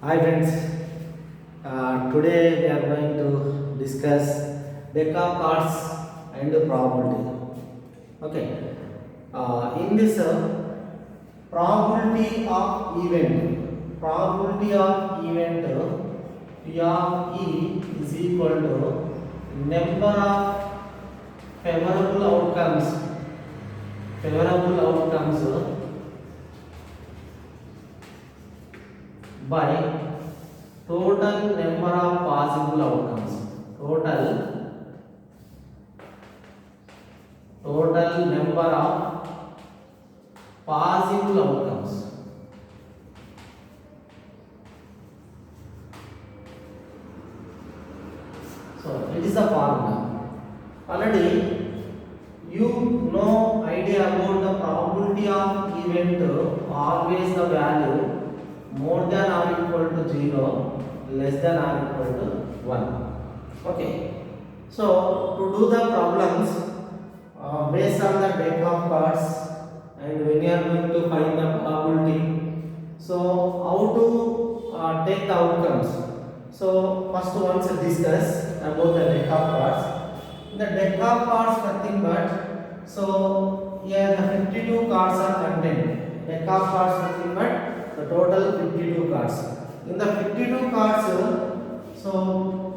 Hi friends, today we are going to discuss deck of cards and probability. Okay, in this probability of event P of E is equal to number of favorable outcomes, favorable outcomes by total number of possible outcomes. Total number of possible outcomes. So it is a formula. Already you know idea about the probability of event, always the value more than or equal to 0, less than or equal to 1. Okay. So to do the problems based on the deck of cards, and when you are going to find the probability, so how to take the outcomes. So first once discuss about the deck of cards. In the deck of cards nothing but, so here the 52 cards are contained. Deck of cards nothing but the total 52 cards. In the 52 cards, so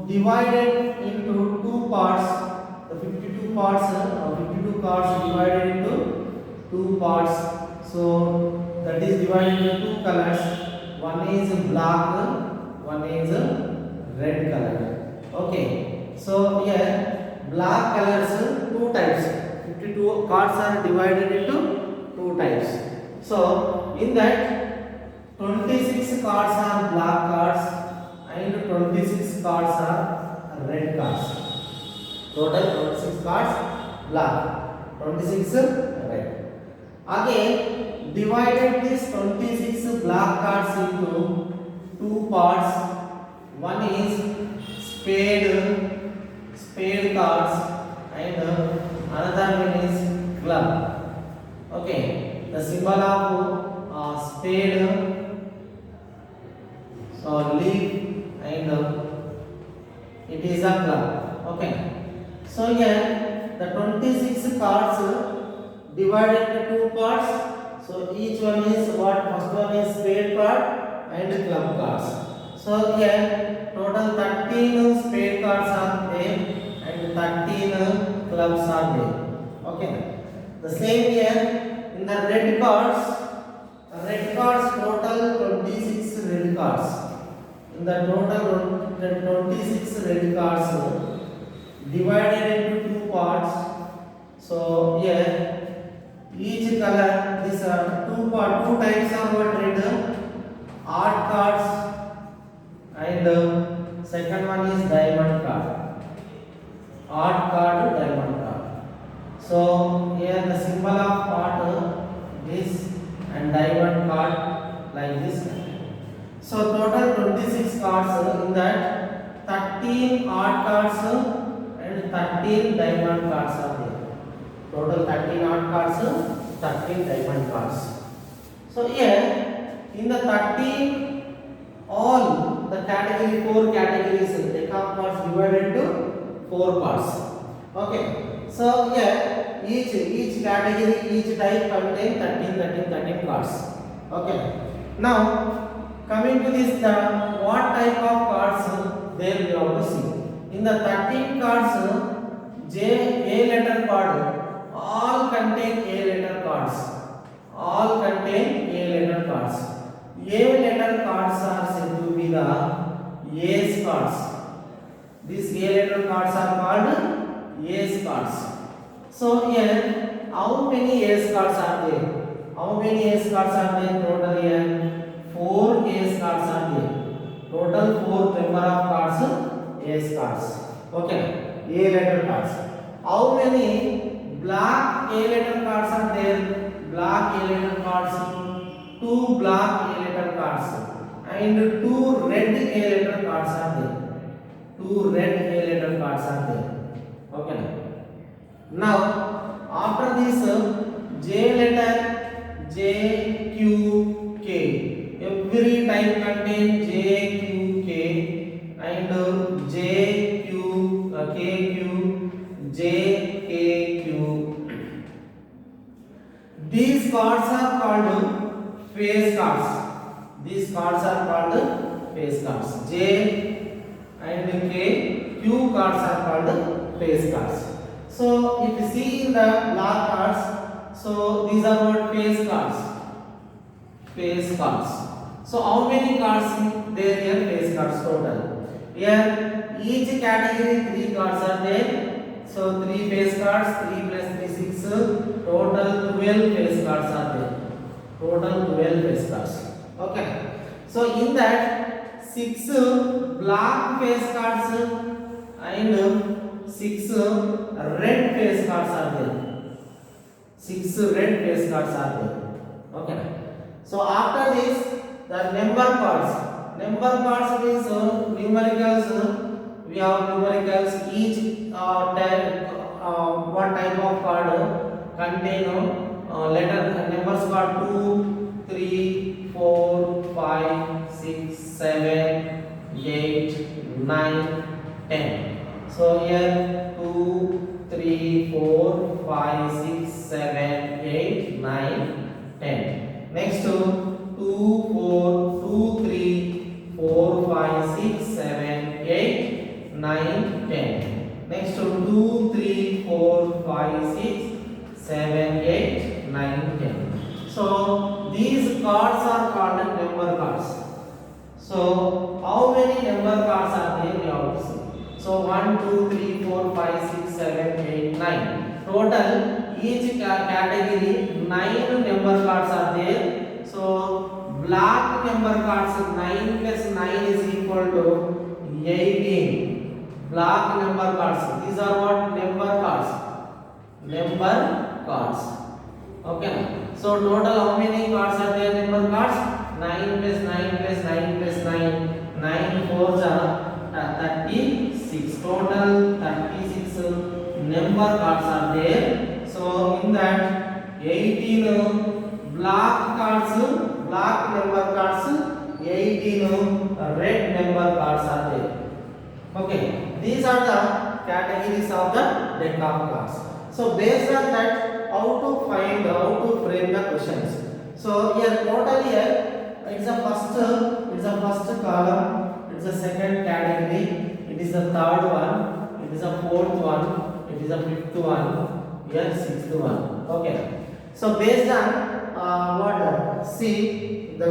divided into two parts. The 52 parts, 52 cards divided into two parts. So that is divided into two colors. One is black, one is red color. Okay. So here black colors two types. 52 cards are divided into two types. So in that 26 cards are black cards and 26 cards are red cards. Total 26 cards black, 26 red. Again, divided this 26 black cards into two parts. One is spade cards, and another one is club. Okay, the symbol of spade, so leaf, and it is a club. Okay. So here the 26 cards divided into two parts. So each one is what? First one is spade card and club cards. So here total 13 spade cards are there and 13 clubs are there. Okay. The same here in the red cards. Total 26 red cards. In the total 26 red cards divided into two parts. So here each color, this two types of what? Red, art cards, and second one is diamond card. Art card, diamond card. So here the symbol of art this, and diamond card like this. So total 26 cards, in that 13 art cards and 13 diamond cards are there. Total 13 art cards, 13 diamond cards. So here in the 13, all the category, 4 categories, deck of cards divided into 4 parts. Okay. So here each category, each type contain 13 cards. Okay. Now coming to this, what type of cards there we have to see. In the 13 cards, A letter card, all contain A letter cards. All contain A letter cards. A letter cards are said to be the Ace cards. These A letter cards are called Ace cards. So here, how many Ace cards are there? How many Ace cards are there? Total here 4 Ace cards are there. Total 4 number of cards. Ace cards. Okay, A letter cards. How many black A letter cards are there? Black A letter cards, 2 black A letter cards, and 2 red A letter cards are there. 2 red A letter cards are there. Okay. Now after this, J letter, J, Q, K. Every type contains J, KQ, JKQ. These cards are called face cards. These cards are called face cards. J and K, Q cards are called face cards. So if you see in the black cards, so these are what face cards. Face cards. So how many cards there here? Face cards total. Here each category 3 cards are there. So 3 face cards, 3 plus 3 6. Total 12 face cards are there. Total 12 face cards. Okay. So in that 6 black face cards and 6 red face cards are there. 6 red face cards are there. Okay. So after this, the number cards. Number cards means numericals. We have numericals. Each one type of card contain letter numbers card 2, 3, 4, 5, 6, 7, 8, 9, 10. So here 2, 3, 4, 5, 6, 7, 8, 9, 10. Next 2, 4, 2, 3, 4, 5, 6, 7, 8, 9, 10. Next 2, 3, 4, 5, 6, 7, 8, 9, 10. So these cards are called number cards. So how many number cards are there? We have to see. So 1, 2, 3, 4, 5, 6, 7, 8, 9. Total each category 9 number cards are there. So black number cards 9 plus 9 is equal to 18. Black number cards. These are what number cards? Number cards. Okay. So total how many cards are there? Number cards 9 plus 9 plus 9 plus 9. 9 4s are 36. Total 36 number cards are there. So in that 18 black cards, black number cards, 18 red number cards are there. Okay, these are the categories of the deck of cards. So based on that, how to find, how to frame the questions. So here total here, it's a first column, it's a second category, it is the third one, it is a fourth one, it is a fifth one, here sixth one. Okay. So based on what see the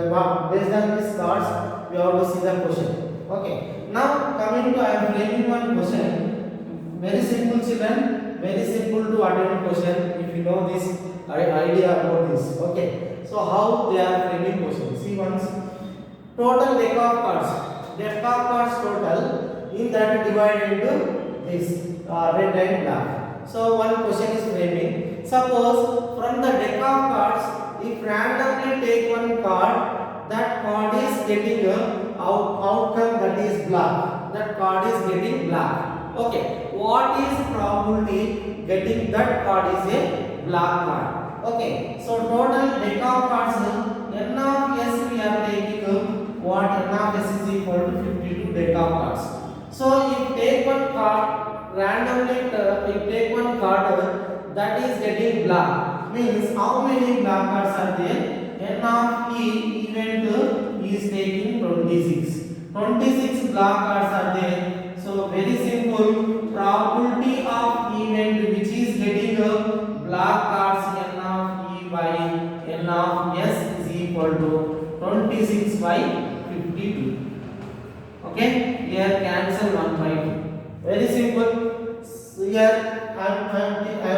based on these cards, we have to see the question. Okay. Now coming to I am framing one question. Very simple, children. Very simple to attempt question if you know this idea about this. Okay. So how they are framing question? See once. Total deck of cards. Deck of cards total. In that divided into this red and black. So one question is framing. Suppose from the deck of cards, if randomly take one card, that card is getting outcome that is black. That card is getting black. Okay. What is probability getting that card is a black card? Okay. So total deck of cards, n of s we are taking what n of s is equal to 52 deck of cards. So if take one card randomly, if take one card that is getting black, means how many black cards are there? N of e event is taking 26. 26 black cards are there. So very simple, probability of event which is getting black cards n of e by n of s is equal to 26 by 52. Okay, here cancel 1 by 2. Very simple. So here I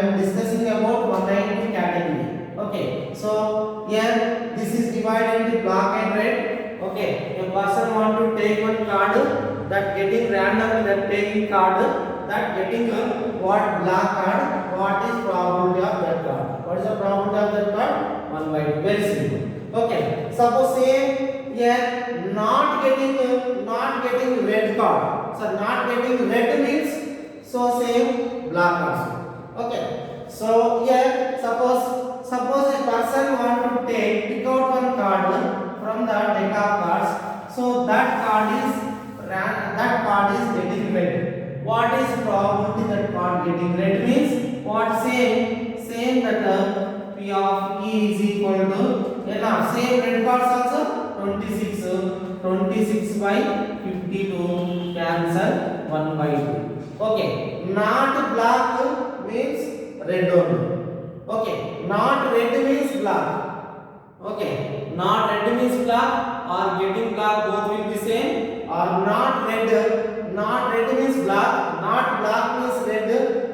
am discussing about 190 category. Okay, so here this is divided into black and red. Okay, a person want to take one card, that getting random, that taking card, that getting what black card, what is probability of that card? What is the probability of that card? 1 by 2. Very simple. Okay, suppose say here not getting red card. So not getting red means so same black cards. Okay, so here suppose a person want to pick out one card from the deck of cards. So that card is getting red. what is probability that card getting red means what? Same that P of E is equal to enough. Same red cards also 26 by 52 cancel 1 by 2. Okay, not black means red only. Okay, not red means black. Okay, not red means black or getting black both will be same, or not red means black, not black means red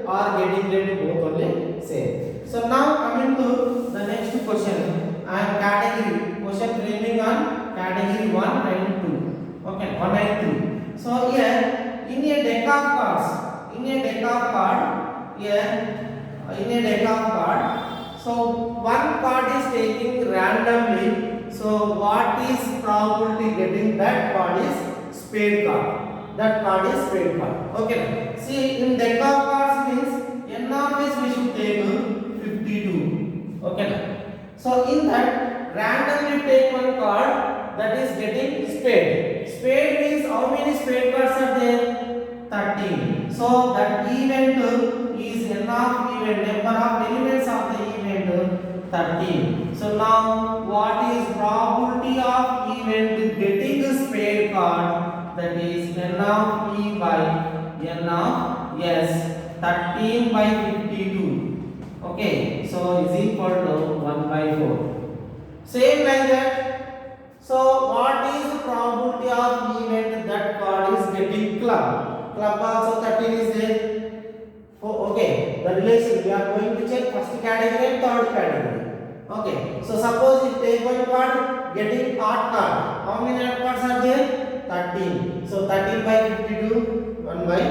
or getting red both only same. So now coming to the next question and category question framing on category 1 and 2. Okay, 1 and 2. So here in a deck of cards, so one card is taking randomly. So what is probability getting that card is spade card. That card is spade card. Okay. See, in deck of cards means n of s we should take 52. Okay. So in that randomly take one card that is getting spade. Spade means how many spade cards are there? 13. So that event is n of event, number of elements of the event 13. So now what is probability of event getting a spade card? That is n of e by n of s, 13 by 52. Okay, so is equal to 1 by 4. Same like that. So what is the probability of event that card is getting club? Club also 13 is there. Oh, okay, the relation we are going to check first category and third category. Okay, so suppose you take one card getting odd card. How many odd cards are there? 13. So 13 by 52, 1 by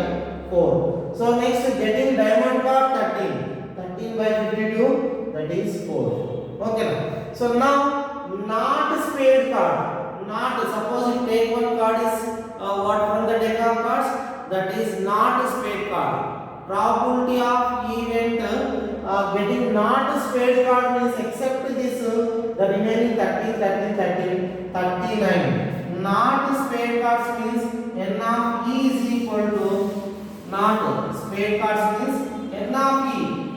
4. So next getting diamond card 13. 13 by 52, that is 4. Okay. So now not spade card. Not suppose you take one card is what from the deck of cards, that is not spade card. Probability of event getting not spade card means except this the remaining 13, 39. Not spade cards means n of e is equal to not spade cards means n of e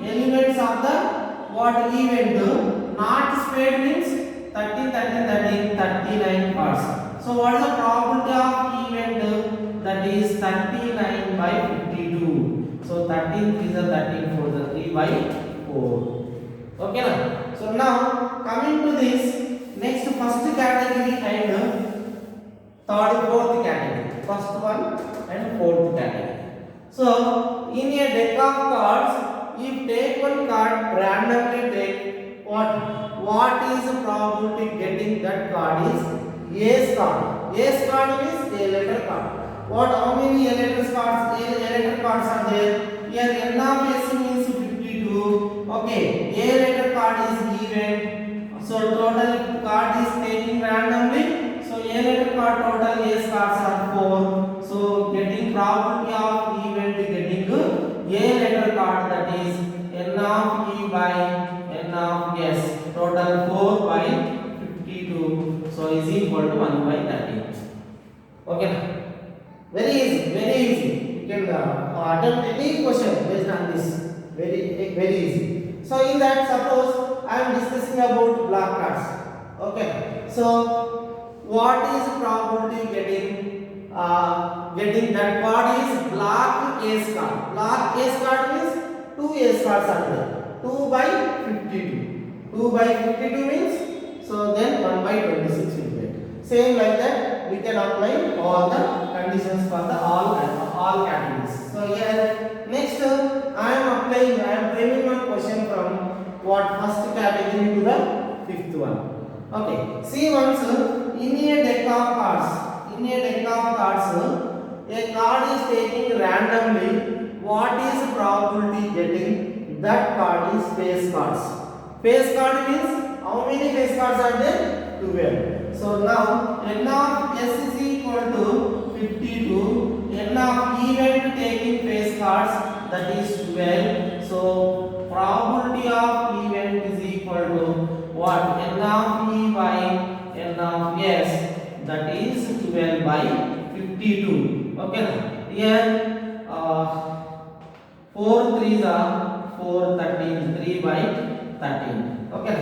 elements of the what event. Not spade means 39 cards. So what is the probability of event? That is 39 by 52. So 13 is a 13 for the 3 by 4. Okay na? So now coming to this next first category and third fourth category. First one and fourth category. So in a deck of cards, if take one card randomly take what is the probability getting that card is ace card. Ace card means a letter card. What how many a letter cards are there? Here n of s means 52. Okay, a letter card is event. So total card is taking randomly. So a letter card total ace cards are 4. So getting probability of event getting a letter card, that is n of e by n of s, total 4 by 52. So is equal to 1 by 13. Okay. Very easy. You can attempt any question based on this. Very easy. So in that, suppose I am discussing about black cards. Okay. So what is probability getting that card is black ace card. Black ace card means 2 ace cards are there. 2 by 52. 2 by 52 means, so then 1 by 26 will get. Same like that we can apply all the conditions for the all categories. So here next I am framing one question from what first category to the fifth one. Okay, see once in a deck of cards, a card is taking randomly. What is the probability getting that card is face cards? Face card means how many face cards are there? 12. So now n of s is equal to 52. N of event taking face cards, that is 12. So probability of event is equal to what? N of e by n of s, that is 12 by 52. Okay. Here 3s are 4, 13, 3 by 13. Okay.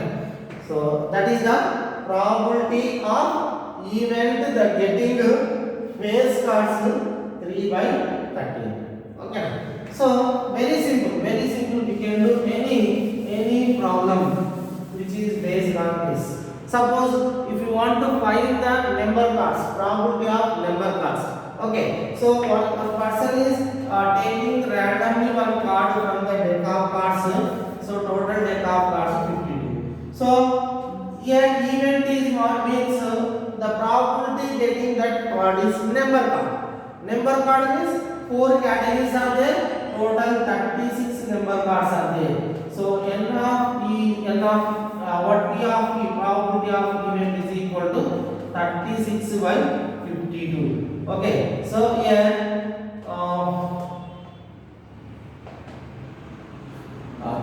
So that is the probability of event that getting face cards 3 by 13. Okay. So very simple, very simple. We can do any problem which is based on this. Suppose if you want to find the number cards, probability of number cards. Okay, so what a person is taking randomly one card from the deck of cards. So total deck of cards 52. So here event is what means the probability getting that card is number card. Number card means 4 categories are there. Total 36 number cards are there. So n of p, n of what p of p, probability of event is equal to 36 by 52. Okay, so here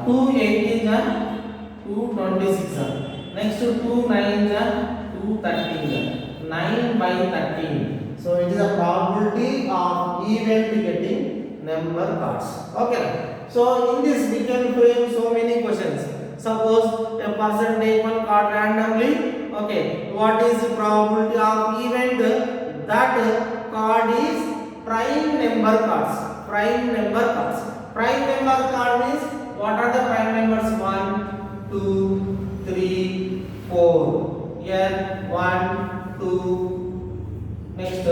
2 18s are 2 26 are. Next 2 9s are 2 13s are. 9 by 13. So it is a probability of event getting number cards. Okay. So in this we can frame so many questions. Suppose a person take one card randomly. Okay, what is the probability of event that card is prime number cards? Prime number cards. Prime number card means what are the prime numbers? 1, 2, 3, 4. Here 1, 2, next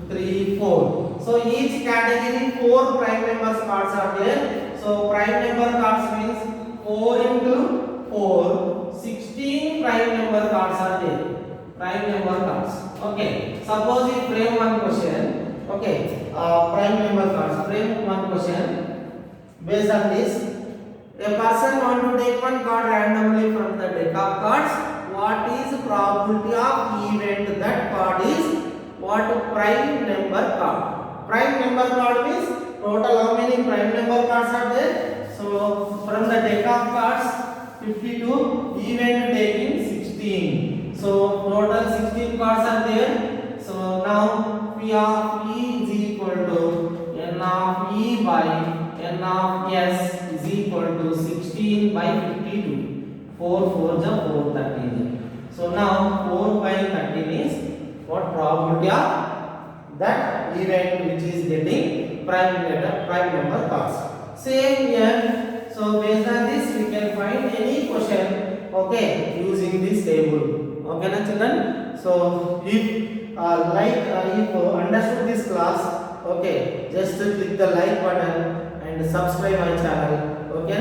3, 4. So each category 4 prime numbers cards are there. So prime number cards means 4 into 4, 16 prime number cards are there. Prime number cards. Okay. Suppose we frame one question. Okay. Prime number cards. Frame one question. Based on this, a person want to take one card randomly from the deck of cards. What is probability of event that card is what prime number card? Prime number card means total how many prime number cards are there? So from the deck of cards 52, event taking 16. So total 16 cards are there. So now P of E is equal to N of E by N of S is equal to 16 by 52. 4 4 is 4 13. So now 4 by 13 is what probability of that event which is getting prime number cards. Same here. So based on this we can find any question, okay, using this table. Okay na children? So if if understood this class, okay, just click the like button and subscribe my channel. Okay.